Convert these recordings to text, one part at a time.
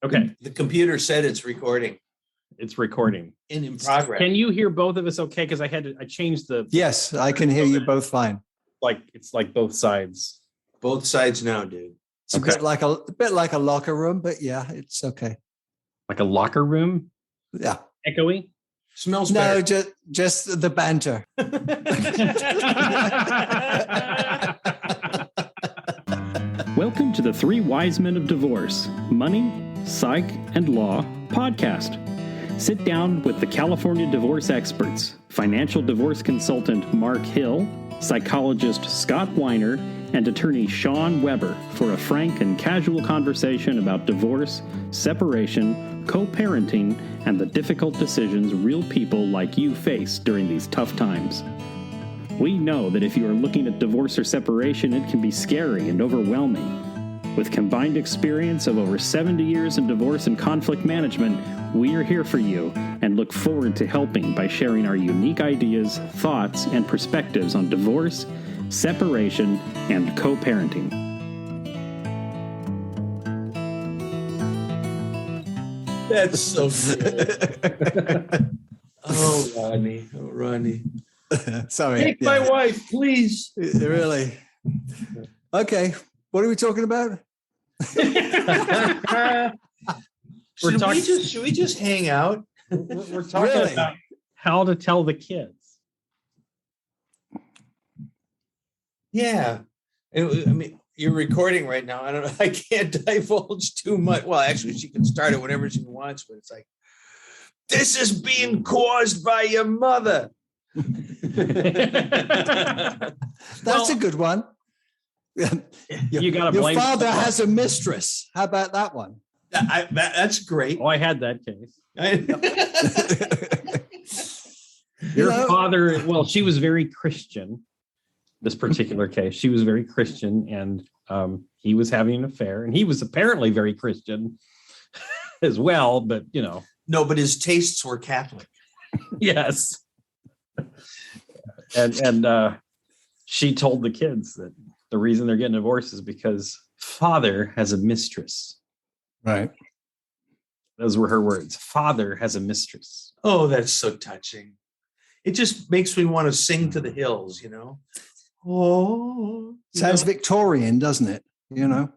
Okay. The computer said it's recording. It's recording. In progress. Can you hear both of us okay? Because I changed the... Yes, I can hear you both fine. It's like both sides. Both sides now, dude. It's a bit like a locker room, but yeah, it's okay. Like a locker room? Yeah. Echoey? Smells better. No, just the banter. Welcome to the Three Wise Men of Divorce, Money, Psych, and Law podcast. Sit down with the California divorce experts, financial divorce consultant Mark Hill, psychologist Scott Weiner, and attorney Shawn Weber for a frank and casual conversation about divorce, separation, co-parenting, and the difficult decisions real people like you face during these tough times. We know that if you are looking at divorce or separation, it can be scary and overwhelming. With combined experience of over 70 years in divorce and conflict management, we are here for you and look forward to helping by sharing our unique ideas, thoughts, and perspectives on divorce, separation, and co-parenting. That's so good. Oh, Ronnie. Sorry. Take my wife, please. Really? Okay. What are we talking about? Should we just hang out? We're talking about how to tell the kids. Yeah. I mean, you're recording right now. I don't know. I can't divulge too much. Well, actually, she can start it whenever she wants, but it's like, this is being caused by your mother. That's a good one. You got to blame. Your father has a mistress. How about that one? That's great. Oh, I had that case. Your father, well, she was very Christian. This particular case, she was very Christian, and he was having an affair, and he was apparently very Christian as well. But no, but his tastes were Catholic. Yes, and she told the kids that the reason they're getting divorced is because father has a mistress. Right. Those were her words. Father has a mistress. Oh, that's so touching. It just makes me want to sing to the hills, Oh, sounds Victorian, doesn't it? Yeah.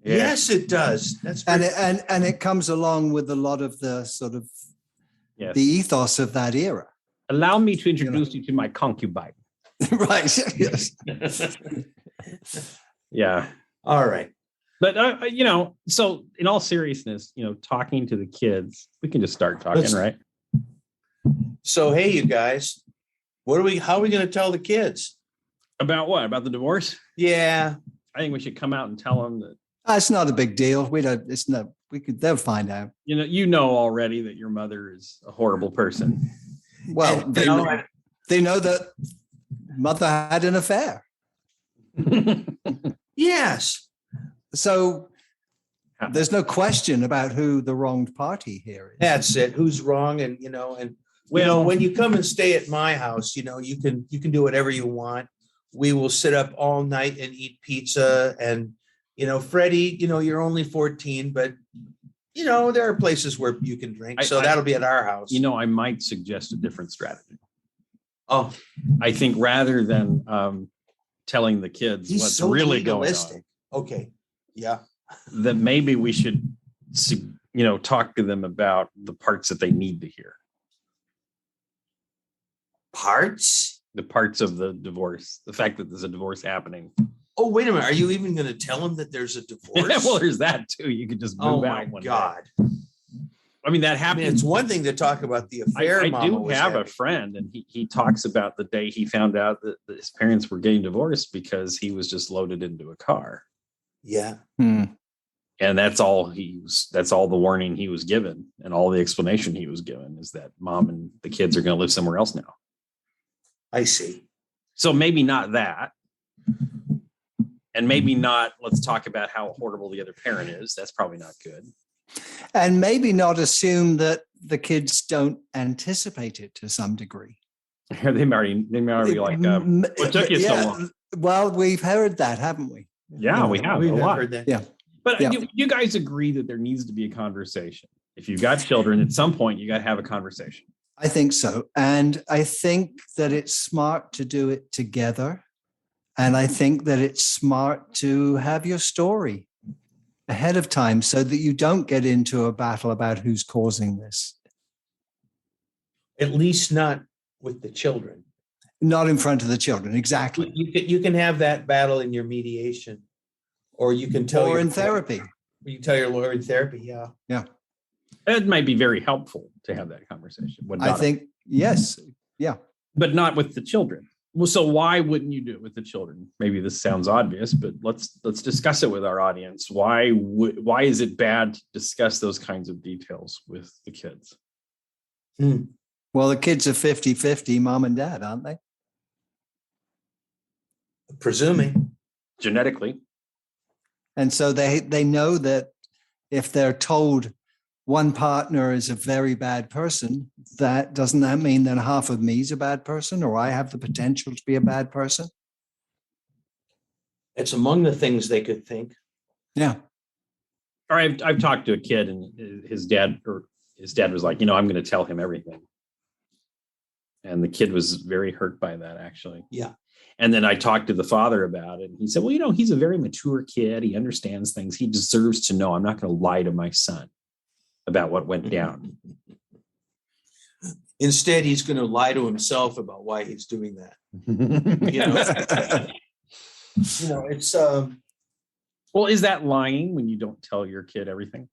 Yes, it does. That's and it comes along with a lot of the sort of the ethos of that era. Allow me to introduce you to my concubine. Right. Yes. Yeah. All right. But so in all seriousness, talking to the kids, we can just start talking, right? So, hey, you guys, how are we going to tell the kids? About what? About the divorce? Yeah. I think we should come out and tell them that. It's not a big deal. They'll find out. Already that your mother is a horrible person. Well, they know that mother had an affair. Yes. So there's no question about who the wronged party here is. That's it. Who's wrong? And, when you come and stay at my house, you can do whatever you want. We will sit up all night and eat pizza. And, Freddie, you're only 14, but, there are places where you can drink. So that'll be at our house. I might suggest a different strategy. Oh, I think rather than telling the kids what's so really legalistic. Going on. Okay. Yeah. That maybe we should, talk to them about the parts that they need to hear. Parts? The parts of the divorce. The fact that there's a divorce happening. Oh, wait a minute. Are you even going to tell them that there's a divorce? Well, there's that too. You could just move out. Oh my God. Day. I mean, that happens. It's one thing to talk about the affair. I do have a friend, and he talks about the day he found out that his parents were getting divorced because he was just loaded into a car. Yeah. And that's all the warning he was given, and all the explanation he was given is that mom and the kids are going to live somewhere else now. I see. So maybe not that. And maybe not, let's talk about how horrible the other parent is. That's probably not good. And maybe not assume that the kids don't anticipate it to some degree. They may already like, what took you so long? Well, we've heard that, haven't we? Yeah, we have a lot. Heard that. Yeah. But you guys agree that there needs to be a conversation. If you've got children, at some point, you got to have a conversation. I think so. And I think that it's smart to do it together. And I think that it's smart to have your story ahead of time so that you don't get into a battle about who's causing this. At least not with the children. Not in front of the children, exactly. You can have that battle in your mediation, or you can tell in therapy. You tell your lawyer in therapy, yeah. Yeah. It might be very helpful to have that conversation. I think, yes. Yeah. But not with the children. Well, so why wouldn't you do it with the children? Maybe this sounds obvious, but let's discuss it with our audience. Why is it bad to discuss those kinds of details with the kids? Well, the kids are 50-50, mom and dad, aren't they? Presuming. Genetically. And so they know that if they're told one partner is a very bad person, doesn't that mean that half of me is a bad person, or I have the potential to be a bad person? It's among the things they could think. Yeah. Or I've talked to a kid, and his dad was like, I'm going to tell him everything. And the kid was very hurt by that, actually. Yeah. And then I talked to the father about it. And he said, well, he's a very mature kid. He understands things. He deserves to know. I'm not going to lie to my son about what went down. Instead, he's going to lie to himself about why he's doing that. It's well, is that lying when you don't tell your kid everything?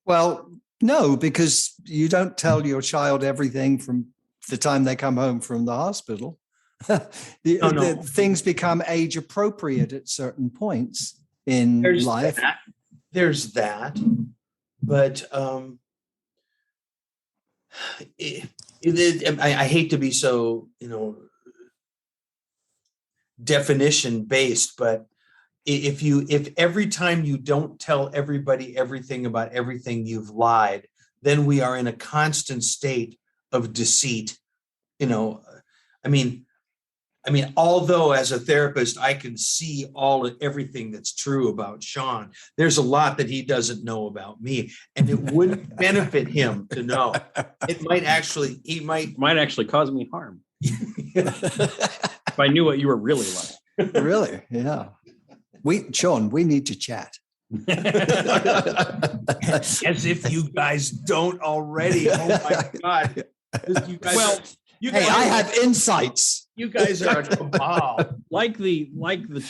Well, no, because you don't tell your child everything from the time they come home from the hospital. The things become age appropriate at certain points in life. There's that. But I hate to be so, definition based, but if every time you don't tell everybody everything about everything, you've lied, then we are in a constant state of deceit. Although as a therapist, I can see everything that's true about Shawn, there's a lot that he doesn't know about me, and it wouldn't benefit him to know. It might actually, might actually cause me harm. If I knew what you were really like. Really? Yeah. Shawn, we need to chat. As if you guys don't already. Oh my God. I have insights. You guys are a cabal. Like the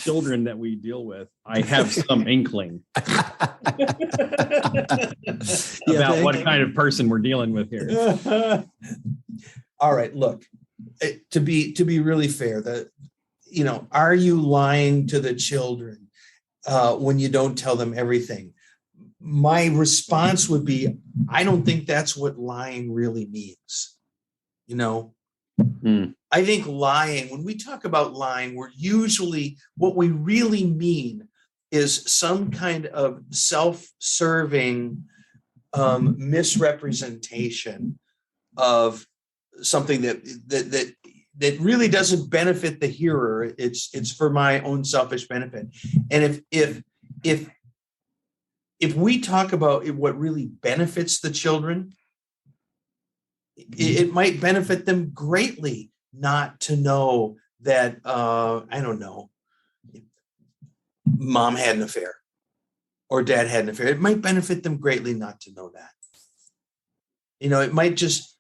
children that we deal with, I have some inkling about what kind of person we're dealing with here. All right, look, to be really fair, are you lying to the children when you don't tell them everything? My response would be, I don't think that's what lying really means. I think lying, when we talk about lying, what we really mean is some kind of self-serving misrepresentation of something that really doesn't benefit the hearer. It's for my own selfish benefit. And if we talk about what really benefits the children, it might benefit them greatly not to know that, I don't know, mom had an affair or dad had an affair. It might benefit them greatly not to know that. It might just,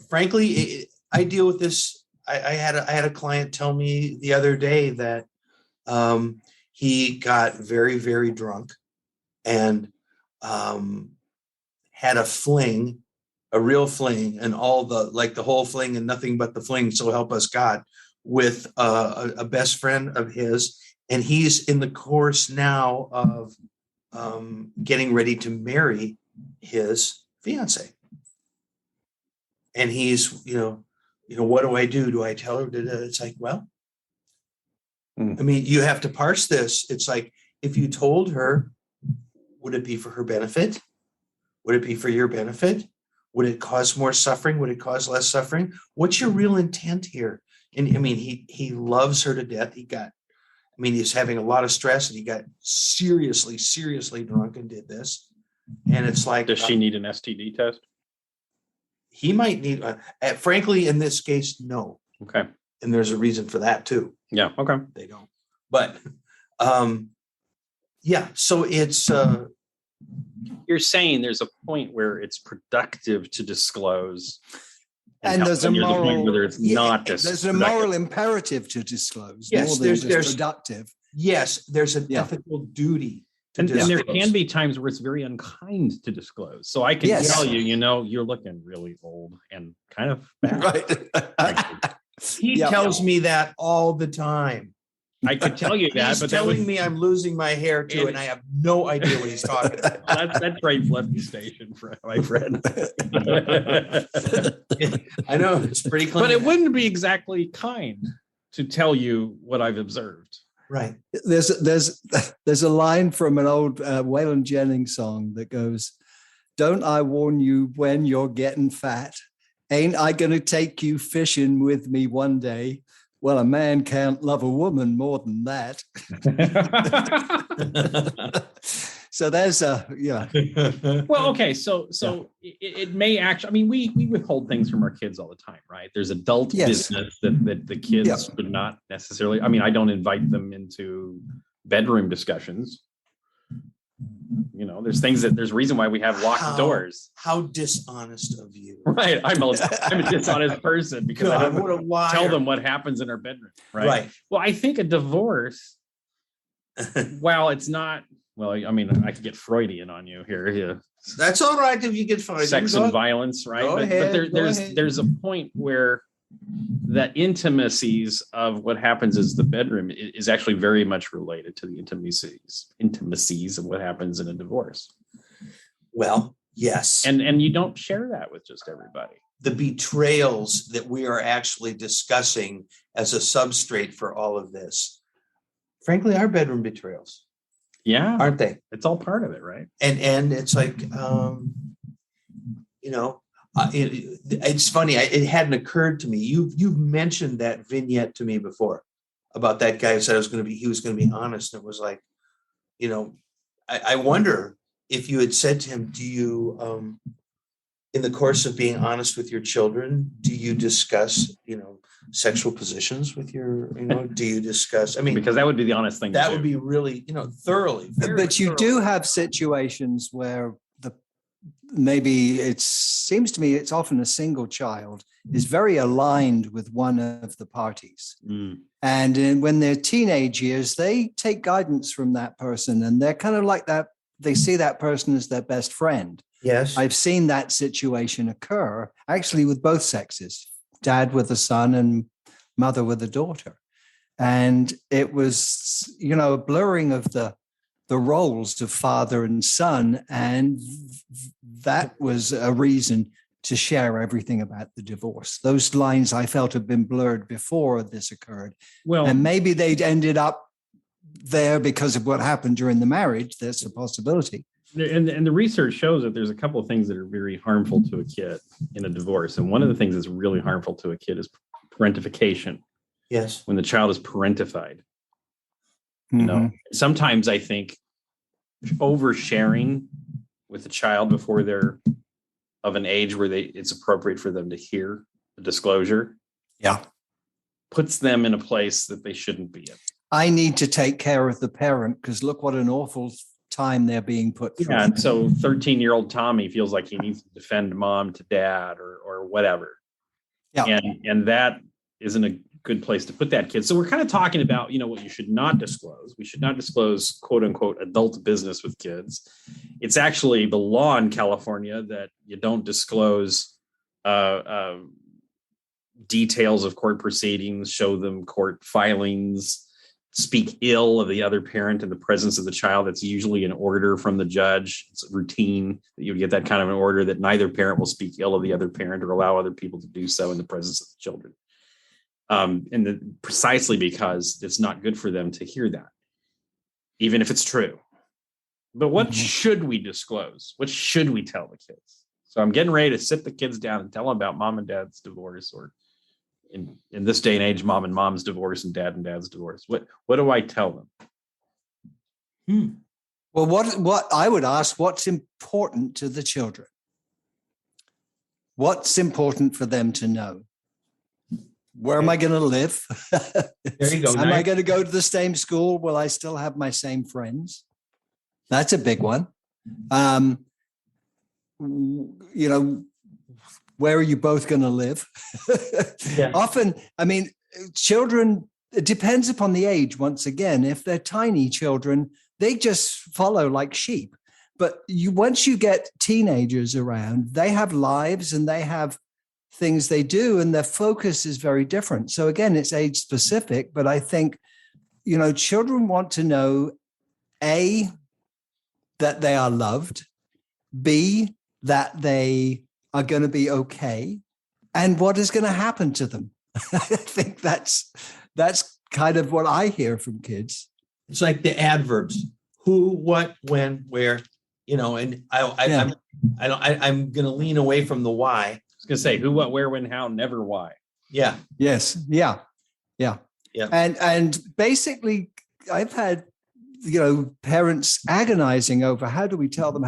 frankly, I deal with this. I had a client tell me the other day that he got very, very drunk and had a fling, a real fling, and all the whole fling and nothing but the fling, so help us God, with a best friend of his. And he's in the course now of getting ready to marry his fiance. And he's, what do I do? Do I tell her? It's like, well, you have to parse this. It's like, if you told her, would it be for her benefit? Would it be for your benefit? Would it cause more suffering? Would it cause less suffering? What's your real intent here? And he loves her to death. I mean, he's having a lot of stress and he got seriously drunk and did this. And it's like, does she need an STD test? He might need, frankly, in this case, no. Okay. And there's a reason for that too. Yeah. Okay. They don't. But yeah, so it's you're saying there's a point where it's productive to disclose, and there's a moral, whether it's not. There's a moral imperative to disclose. Yes, more than there's productive. Yes, there's an ethical duty. And there can be times where it's very unkind to disclose. So I can tell you, you're looking really old and kind of bad. Right. He tells me that all the time. I could tell you that, but telling me I'm losing my hair too, and I have no idea what he's talking about. That's right, Lefty Station, my friend. I know it's pretty clean. But it wouldn't be exactly kind to tell you what I've observed. Right. There's a line from an old Waylon Jennings song that goes, "Don't I warn you when you're getting fat? Ain't I gonna take you fishing with me one day? Well, a man can't love a woman more than that." So there's Well, okay. So it may actually, I mean, we withhold things from our kids all the time, right? There's adult business that the kids would not necessarily, I mean, I don't invite them into bedroom discussions. There's reason why we have locked doors. How dishonest of you. Right. I'm a dishonest person because I don't tell them what happens in our bedroom. Right. Well, I think a divorce, while it's not, I mean, I could get Freudian on you here. Yeah. That's all right if you get Freudian. Sex and violence, right? But there's a point where the intimacies of what happens is the bedroom is actually very much related to the intimacies of what happens in a divorce. Well, yes. And you don't share that with just everybody. The betrayals that we are actually discussing as a substrate for all of this, frankly, are bedroom betrayals. Yeah. Aren't they? It's all part of it, right? And it's like, it's funny. It hadn't occurred to me. You've mentioned that vignette to me before about that guy who said he was going to be honest. And it was like, I wonder if you had said to him, do you, in the course of being honest with your children, do you discuss, sexual positions with your, do you discuss, because that would be the honest thing. That would be really, thoroughly. But you do have situations where maybe it seems to me it's often a single child is very aligned with one of the parties. And when they're teenage years, they take guidance from that person and they're kind of like that. They see that person as their best friend. Yes. I've seen that situation occur actually with both sexes, dad with a son and mother with a daughter. And it was, a blurring of the roles of father and son. And that was a reason to share everything about the divorce. Those lines I felt had been blurred before this occurred. Well, and maybe they'd ended up there because of what happened during the marriage. That's a possibility. And the research shows that there's a couple of things that are very harmful to a kid in a divorce. And one of the things that's really harmful to a kid is parentification. Yes. When the child is parentified. Mm-hmm. Sometimes I think oversharing with a child before they're of an age where it's appropriate for them to hear the disclosure. Yeah. Puts them in a place that they shouldn't be in. I need to take care of the parent because look what an awful time they're being put through. Yeah, and so 13-year-old Tommy feels like he needs to defend mom to dad or whatever. Yeah. And that isn't a good place to put that kid. So we're kind of talking about, what you should not disclose. We should not disclose quote unquote adult business with kids. It's actually the law in California that you don't disclose details of court proceedings, show them court filings, speak ill of the other parent in the presence of the child. That's usually an order from the judge. It's routine that you would get that kind of an order that neither parent will speak ill of the other parent or allow other people to do so in the presence of the children. Precisely because it's not good for them to hear that, even if it's true. But what should we disclose? What should we tell the kids? So I'm getting ready to sit the kids down and tell them about mom and dad's divorce or in this day and age, mom and mom's divorce and dad's divorce. What do I tell them? Well, what I would ask, what's important to the children? What's important for them to know? Where am I going to live? There you go. Am I going to go to the same school? Will I still have my same friends? That's a big one. Where are you both going to live? Yeah. Often, I mean, children, it depends upon the age. Once again, if they're tiny children, they just follow like sheep. But once you get teenagers around, they have lives and they have things they do, and their focus is very different. So again, it's age specific, but I think, children want to know, A, that they are loved, B, that they are going to be okay, and what is going to happen to them. I think that's kind of what I hear from kids. It's like the adverbs: who, what, when, where. And I'm going to lean away from the why. I was going to say who, what, where, when, how, never why. Yeah. Yes. Yeah. And basically, I've had parents agonizing over how do we tell them,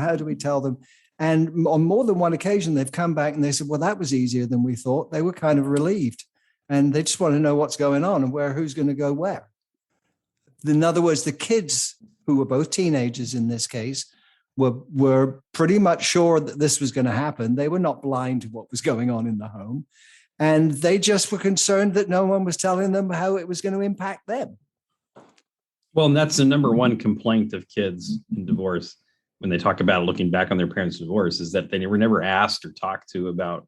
and on more than one occasion they've come back and they said, well, that was easier than we thought. They were kind of relieved, and they just want to know what's going on and who's going to go where. In other words, the kids, who were both teenagers in this case, were pretty much sure that this was going to happen. They were not blind to what was going on in the home. And they just were concerned that no one was telling them how it was going to impact them. Well, and that's the number one complaint of kids in divorce when they talk about looking back on their parents' divorce, is that they were never asked or talked to about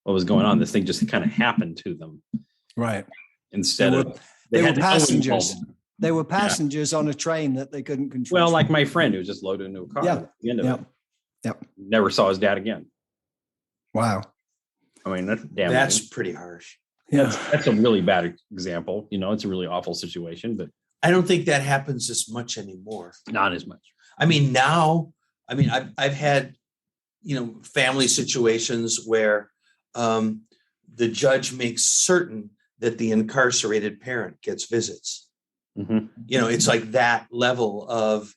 what was going on. This thing just kind of happened to them. Right. Instead of they were passengers. They were passengers on a train that they couldn't control. Well, like my friend who was just loaded into a car at the end of it. Yep. Never saw his dad again. Wow. I mean, that's pretty harsh. Yeah. That's a really bad example. It's a really awful situation, but I don't think that happens as much anymore. Not as much. I mean, now, I've had, family situations where the judge makes certain that the incarcerated parent gets visits. Mm-hmm. It's like that level of,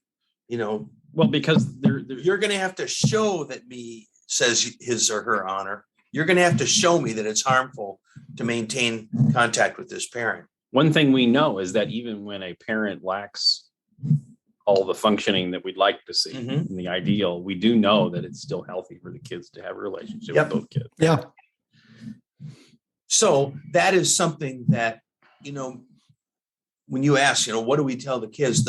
well, because you're going to have to show that me, says his or her honor, you're going to have to show me that it's harmful to maintain contact with this parent. One thing we know is that even when a parent lacks all the functioning that we'd like to see in the ideal, we do know that it's still healthy for the kids to have a relationship with both kids. Yeah. So that is something that, when you ask, what do we tell the kids?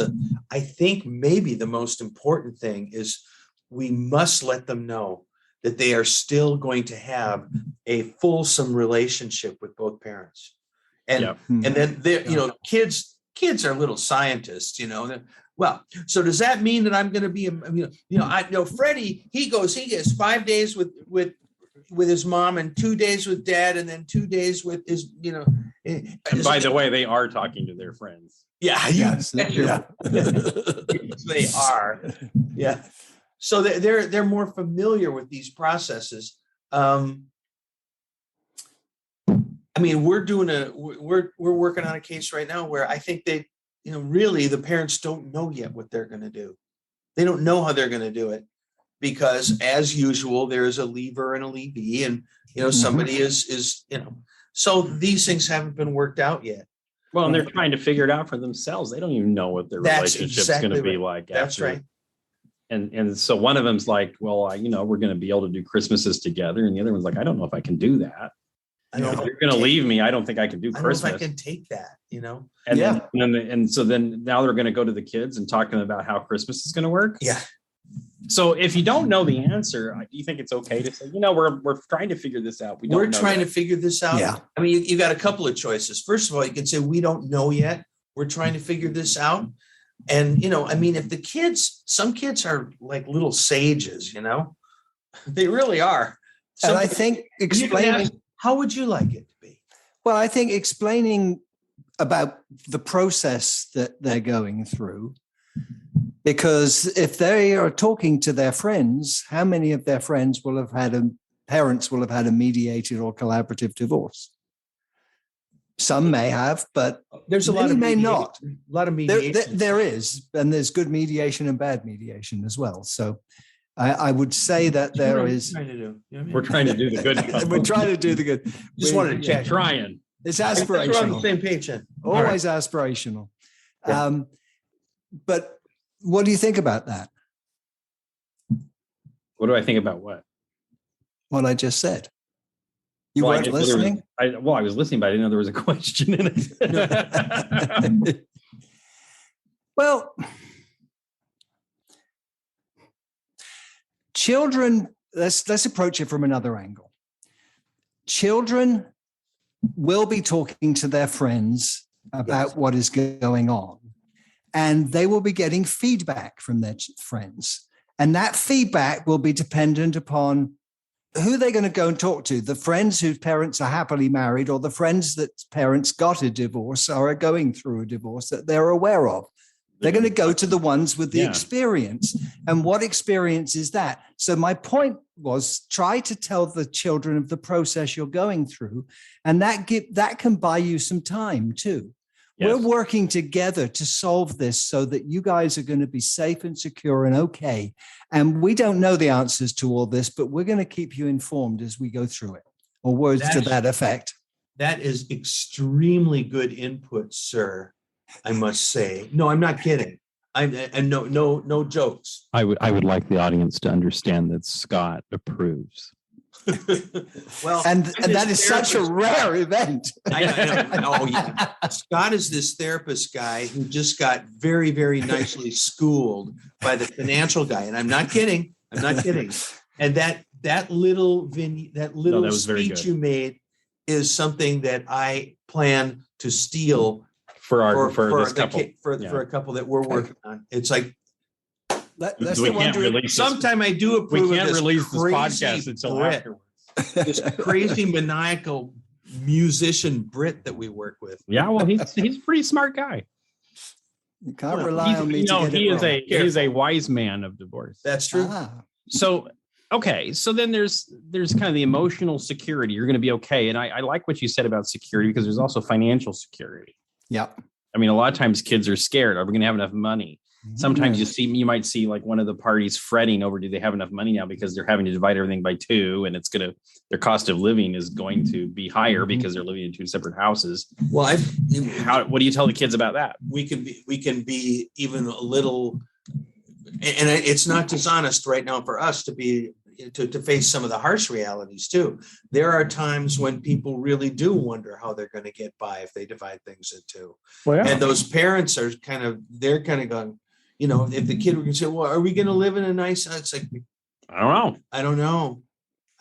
I think maybe the most important thing is we must let them know that they are still going to have a fulsome relationship with both parents. And then kids are little scientists, Well, so does that mean that I'm going to be, I know Freddie, he gets 5 days with his mom and 2 days with dad, and then 2 days with his, And by the way, they are talking to their friends. Yeah. Yes. Yeah. They are. Yeah. So they're more familiar with these processes. We're working on a case right now where I think they, really the parents don't know yet what they're going to do. They don't know how they're going to do it because, as usual, there is a leaver and a leavee, and somebody is. So these things haven't been worked out yet. Well, and they're trying to figure it out for themselves. They don't even know what their relationship's going to be like. That's right. And so one of them's like, well, we're going to be able to do Christmases together. And the other one's like, I don't know if I can do that. If you're going to leave me, I don't think I can do Christmas. I don't know if I can take that, And so then now they're going to go to the kids and talk to them about how Christmas is going to work. Yeah. So if you don't know the answer, do you think it's okay to say, we're trying to figure this out? We're trying to figure this out. Yeah. I mean, you got a couple of choices. First of all, you can say, we don't know yet. We're trying to figure this out. And, if some kids are like little sages, they really are. And I think explaining, how would you like it to be? Well, I think explaining about the process that they're going through, because if they are talking to their friends, how many of their friends parents will have had a mediated or collaborative divorce? Some may have, but There's a lot many of may mediation. not. A lot of mediation. There is, and there's good mediation and bad mediation as well. So I would say that there is. Trying to do. You know what I mean? We're trying to do the good. We're trying to do the good. Just wanted to check. Trying. It's We're on the aspirational. same page then. Always aspirational. Yeah. But what do you think about that? What do I think about what? What I just said. You Well, I weren't didn't know there was- listening? I was listening, but I didn't know there was a question in it. Well, children, let's approach it from another angle. Children will be talking to their friends about what is going on, and they will be getting feedback from their friends. And that feedback will be dependent upon who they're going to go and talk to, the friends whose parents are happily married or the friends that parents got a divorce or are going through a divorce that they're aware of. They're going to go to the ones with the experience. And what experience is that? So my point was, try to tell the children of the process you're going through, and that can buy you some time too. Yes. We're working together to solve this so that you guys are going to be safe and secure and okay. And we don't know the answers to all this, but we're going to keep you informed as we go through it, or words to that effect. That is extremely good input, sir. I must say. No, I'm not kidding. And no jokes. I would like the audience to understand that Scott approves. Well, and that is such a rare event. I know. Oh yeah. Scott is this therapist guy who just got very, very nicely schooled by the financial guy, and I'm not kidding. And that little speech you made is something that I plan to steal for a couple that we're working on. It's like, that's we the can't one. release sometime I do approve. We can't of this release this podcast until afterwards. This crazy maniacal musician Brit that we work with. Yeah, well, he's a pretty smart guy. You can't rely on me. He is a wise man of divorce. That's true. So okay, so then there's kind of the emotional security. You're going to be okay, and I like what you said about security, because there's also financial security. Yeah. I mean, a lot of times kids are scared. Are we going to have enough money? Sometimes you might see like one of the parties fretting over, do they have enough money now, because they're having to divide everything by 2, and their cost of living is going to be higher because they're living in 2 separate houses. Well, what do you tell the kids about that? We can be even a little, and it's not dishonest right now for us to face some of the harsh realities too. There are times when people really do wonder how they're going to get by if they divide things in 2. Well, yeah. And those parents are kind of going, if the kid were going to say, well, are we going to live in a nice house? It's like, I don't know.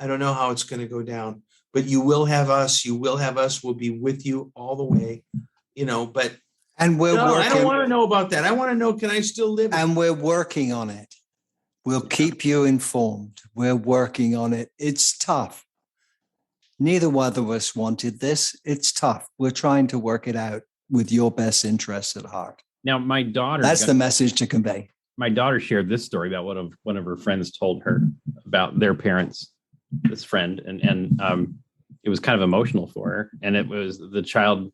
I don't know how it's going to go down, but you will have us. We'll be with you all the way, but. And working. I don't want to know about that. I want to know, can I still live? And we're working on it. We'll keep you informed. We're working on it. It's tough. Neither one of us wanted this. It's tough. We're trying to work it out with your best interests at heart. Now, my daughter... That's the message to convey. My daughter shared this story about what one of her friends told her about their parents, this friend, and it was kind of emotional for her. And it was, the child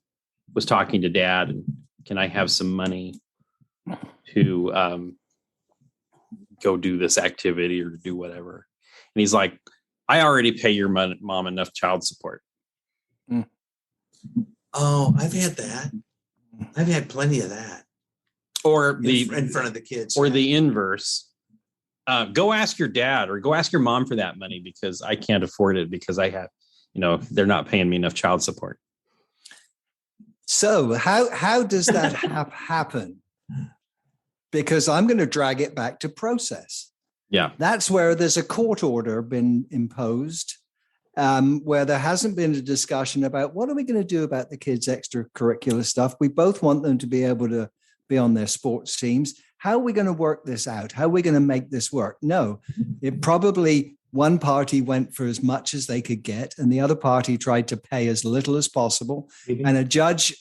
was talking to dad, and can I have some money to... go do this activity or do whatever. And he's like, I already pay your mom enough child support. Oh, I've had that. I've had plenty of that. Or in front of the kids. Or the inverse. Go ask your dad or go ask your mom for that money, because I can't afford it because I have, they're not paying me enough child support. So how does that happen? Because I'm going to drag it back to process. Yeah. That's where there's a court order been imposed, where there hasn't been a discussion about what are we going to do about the kids' extracurricular stuff. We both want them to be able to be on their sports teams. How are we going to work this out? How are we going to make this work? No, it probably one party went for as much as they could get, and the other party tried to pay as little as possible. Mm-hmm. And a judge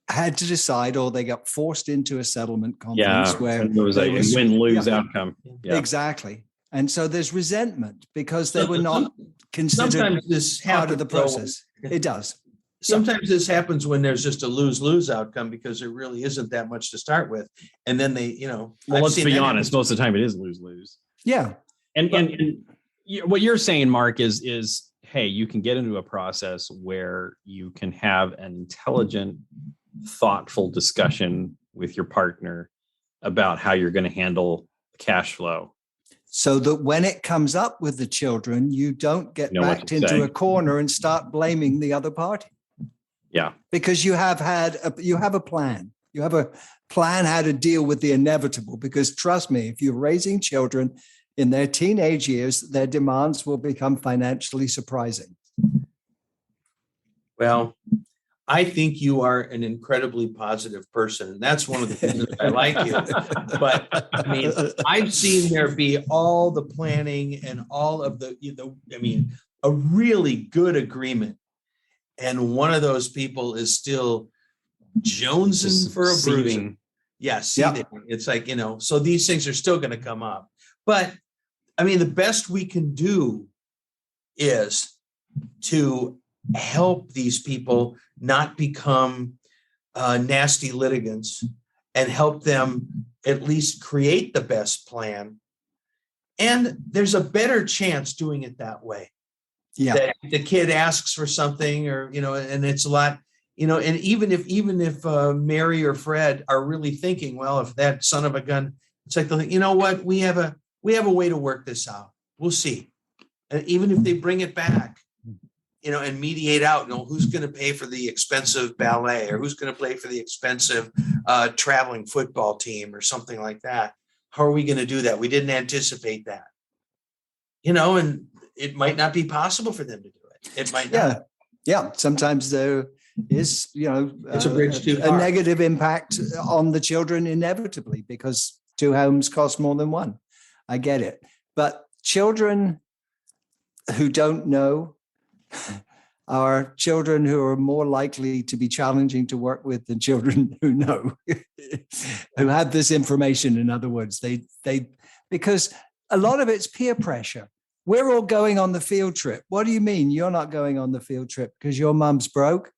had to decide, or they got forced into a settlement conference where there was a win-lose outcome. Yeah. Exactly. And so there's resentment because they were not considered sometimes this part of the process. It does. sometimes this happens when there's just a lose-lose outcome because there really isn't that much to start with. And then they, well, I've let's seen be that honest, happen. most of the time it is lose-lose. Yeah. And what you're saying, Mark, is hey, you can get into a process where you can have an intelligent, thoughtful discussion with your partner about how you're going to handle cash flow. So that when it comes up with the children, you don't get backed into a corner and start blaming the other party. Yeah. Because you have a plan. You have a plan how to deal with the inevitable. Because trust me, if you're raising children in their teenage years, their demands will become financially surprising. Well, I think you are an incredibly positive person. And that's one of the reasons I like you. But I mean, I've seen there be all the planning and all of a really good agreement. And one of those people is still jonesing for a bruising. Yeah, seething. Yep. It's like, so these things are still going to come up. But I mean, the best we can do is to help these people not become nasty litigants and help them at least create the best plan. And there's a better chance doing it that way. Yeah. That the kid asks for something or, and it's a lot, and even if Mary or Fred are really thinking, well, if that son of a gun, it's like, you know what, we have a way to work this out. We'll see. And even if they bring it back, and mediate out, who's going to pay for the expensive ballet or who's going to pay for the expensive traveling football team or something like that. How are we going to do that? We didn't anticipate that, and it might not be possible for them to do it. It might not. Yeah. Sometimes there is, it's a bridge too far. A negative impact on the children inevitably because two homes cost more than one. I get it. But children who don't know are children who are more likely to be challenging to work with than children who know, who have this information. In other words, they because a lot of it's peer pressure. We're all going on the field trip. What do you mean you're not going on the field trip because your mum's broke?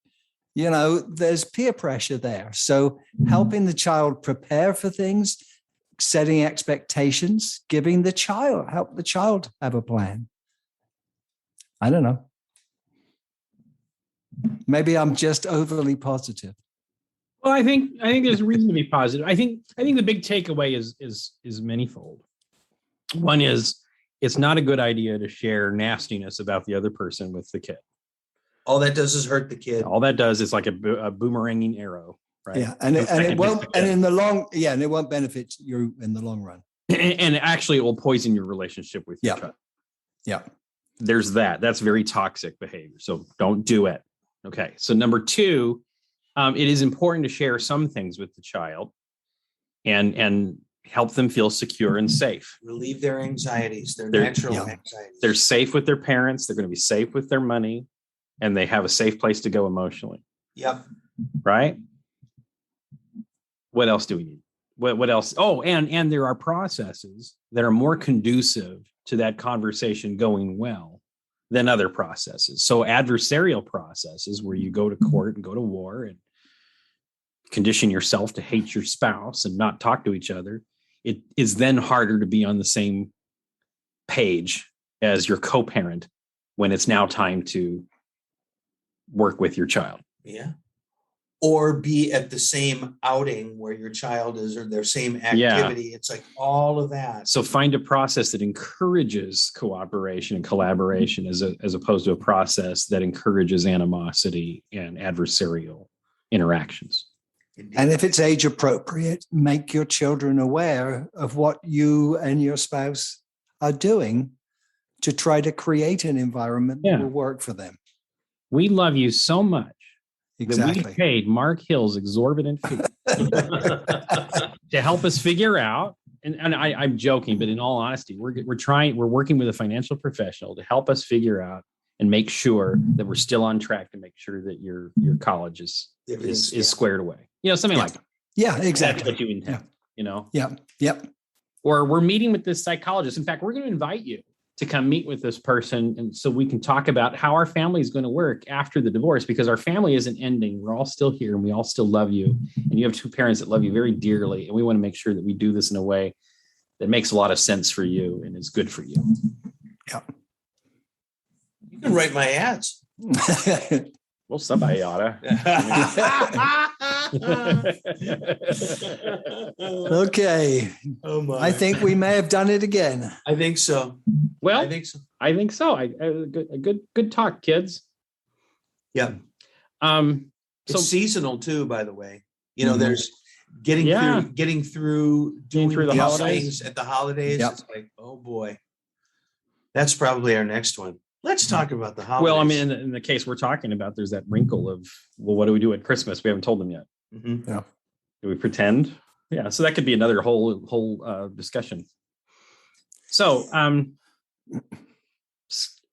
There's peer pressure there. So helping the child prepare for things, setting expectations, help the child have a plan. I don't know. Maybe I'm just overly positive. Well, I think there's a reason to be positive. I think the big takeaway is manifold. One is it's not a good idea to share nastiness about the other person with the kid. All that does is hurt the kid. All that does is like a boomeranging arrow, right? Yeah, and it won't. And in the long, and it won't benefit you in the long run. And actually, it will poison your relationship with your child. Yeah. There's that. That's very toxic behavior. So don't do it. Okay. So number two, it is important to share some things with the child and help them feel secure and safe. Relieve their anxieties, their natural anxieties. They're safe with their parents. They're going to be safe with their money, and they have a safe place to go emotionally. Yep. Right? What else do we need? What else? Oh, and there are processes that are more conducive to that conversation going well than other processes. So adversarial processes where you go to court and go to war and condition yourself to hate your spouse and not talk to each other, it is then harder to be on the same page as your co-parent when it's now time to work with your child. Yeah. Or be at the same outing where your child is or their same activity. Yeah. It's like all of that. So find a process that encourages cooperation and collaboration as opposed to a process that encourages animosity and adversarial interactions. Indeed. And if it's age appropriate, make your children aware of what you and your spouse are doing to try to create an environment that will work for them. We love you so much. Exactly. That we paid Mark Hill's exorbitant fee to help us figure out, and I'm joking, but in all honesty, we're working with a financial professional to help us figure out and make sure that we're still on track to make sure that your college is squared away. Something like that. Yeah, exactly. What you intend, Yeah. Yep. Or we're meeting with this psychologist. In fact, we're going to invite you to come meet with this person, and so we can talk about how our family is going to work after the divorce, because our family isn't ending. We're all still here and we all still love you. And you have two parents that love you very dearly. And we want to make sure that we do this in a way that makes a lot of sense for you and is good for you. Yeah. You can write my ads. Well, somebody oughta. Okay. Oh my. I think we may have done it again. I think so. Well, I think so. I think so. A good talk, kids. Yeah. So It's seasonal too, by the way. You know, Mhm. there's getting through Getting through the these holidays. things at the holidays. Yep. It's like, oh boy. That's probably our next one. Let's talk about the holidays. well, I mean, in the case we're talking about, there's that wrinkle of, well, what do we do at Christmas? We haven't told them yet. Mhm. Do we pretend? Yeah. So that could be another whole discussion. So,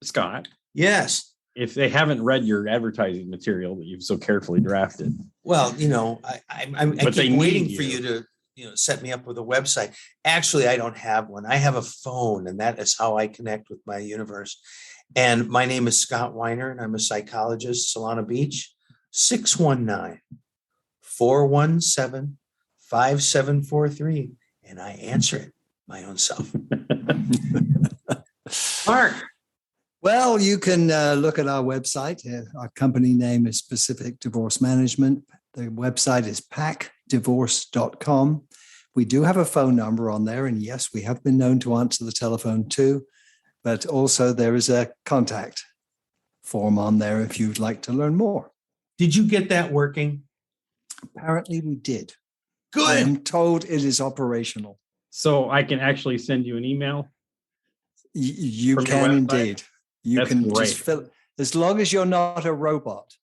Scott, Yes. if they haven't read your advertising material that you've so carefully drafted, Well, you know, I But they keep waiting need for you. you to, set me up with a website. Actually, I don't have one. I have a phone, and that is how I connect with my universe. And my name is Scott Weiner, and I'm a psychologist, Solana Beach, 619-417-5743. And I answer it my own self. Mark. Well, you can look at our website. Our company name is Pacific Divorce Management. The website is pacdivorce.com. We do have a phone number on there. And yes, we have been known to answer the telephone too. But also there is a contact form on there if you'd like to learn more. Did you get that working? Apparently we did. I Good. am told it is operational. so I can actually send you an email. You From your can website? indeed. You That's can great. just fill, as long as you're not a robot.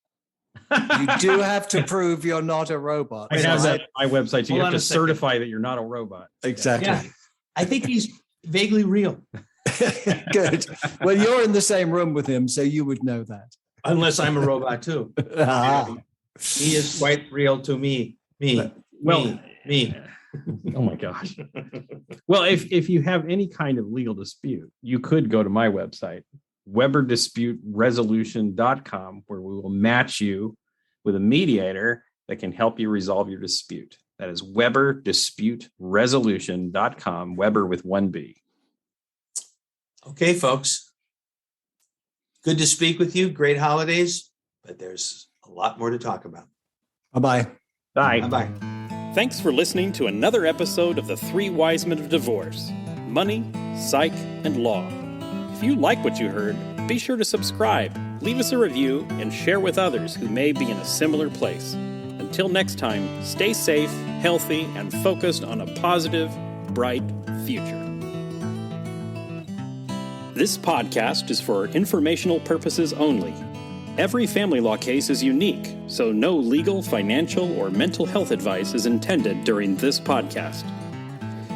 You do have to prove you're not a robot. I have that on my website. So you Hold have on to a second. certify that you're not a robot. Exactly. Yeah. I think he's vaguely real, Good. Well, you're in the same room with him, so you would know that. unless I'm a robot too. Ah. He is quite real to me. Well, Me. Oh my gosh. Well, if you have any kind of legal dispute, you could go to my website, WeberDisputeResolution.com, where we will match you with a mediator that can help you resolve your dispute. That is WeberDisputeResolution.com, Weber with one B. Okay, folks. Good to speak with you. Great holidays, but there's a lot more to talk about. Bye-bye. Bye. Bye-bye. Thanks for listening to another episode of the Three Wise Men of Divorce: Money, Psych, and Law. If you like what you heard, be sure to subscribe, leave us a review, and share with others who may be in a similar place. Until next time, stay safe, healthy, and focused on a positive, bright future. This podcast is for informational purposes only. Every family law case is unique, so no legal, financial, or mental health advice is intended during this podcast.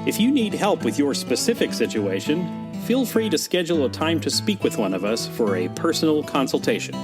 If you need help with your specific situation, feel free to schedule a time to speak with one of us for a personal consultation.